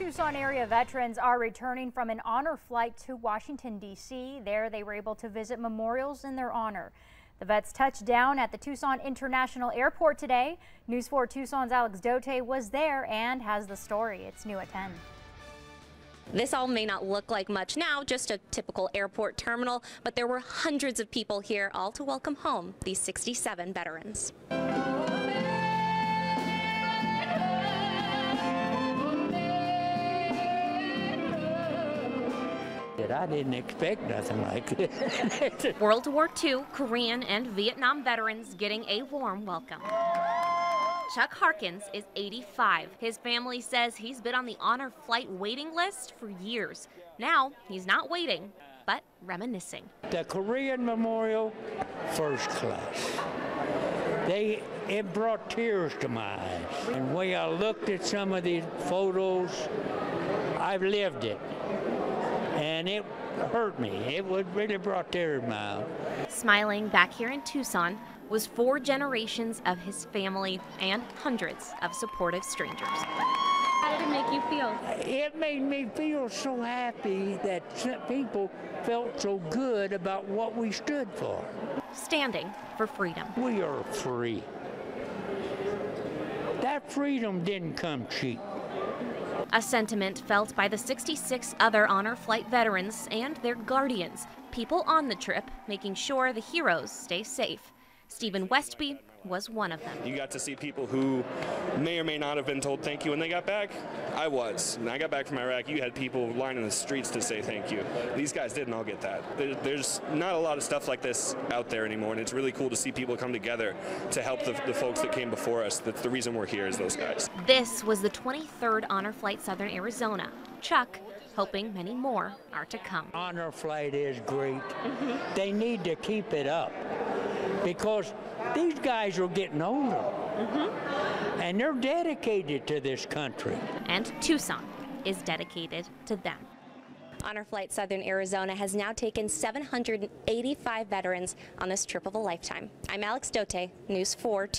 Tucson area veterans are returning from an honor flight to Washington, D.C. There they were able to visit memorials in their honor. The vets touched down at the Tucson International Airport today. News 4 Tucson's Alex Dote was there and has the story. It's new at 10. This all may not look like much now, just a typical airport terminal, but there were hundreds of people here, all to welcome home these 67 veterans. I didn't expect nothing like it. World War II, Korean, and Vietnam veterans getting a warm welcome. Chuck Harkins is 85. His family says he's been on the honor flight waiting list for years. Now he's not waiting, but reminiscing. The Korean Memorial, first class. It brought tears to my eyes. And the way I looked at some of these photos, I've lived it. And it hurt me. It really brought tears to my eyes. Smiling back here in Tucson was 4 generations of his family and hundreds of supportive strangers. How did it make you feel? It made me feel so happy that people felt so good about what we stood for. Standing for freedom. We are free. That freedom didn't come cheap. A sentiment felt by the 66 other honor flight veterans and their guardians, people on the trip making sure the heroes stay safe. Stephen Westby was one of them. You got to see people who may or may not have been told thank you when they got back. I was. When I got back from Iraq, you had people lining the streets to say thank you. These guys didn't all get that. There's not a lot of stuff like this out there anymore, and it's really cool to see people come together to help the folks that came before us. That's the reason we're here, is those guys. This was the 23rd Honor Flight Southern Arizona. Chuck hoping many more are to come. Honor flight is great. They need to keep it up, because these guys are getting older, and they're dedicated to this country. And Tucson is dedicated to them. Honor Flight Southern Arizona has now taken 785 veterans on this trip of a lifetime. I'm Alex Dote, News 4.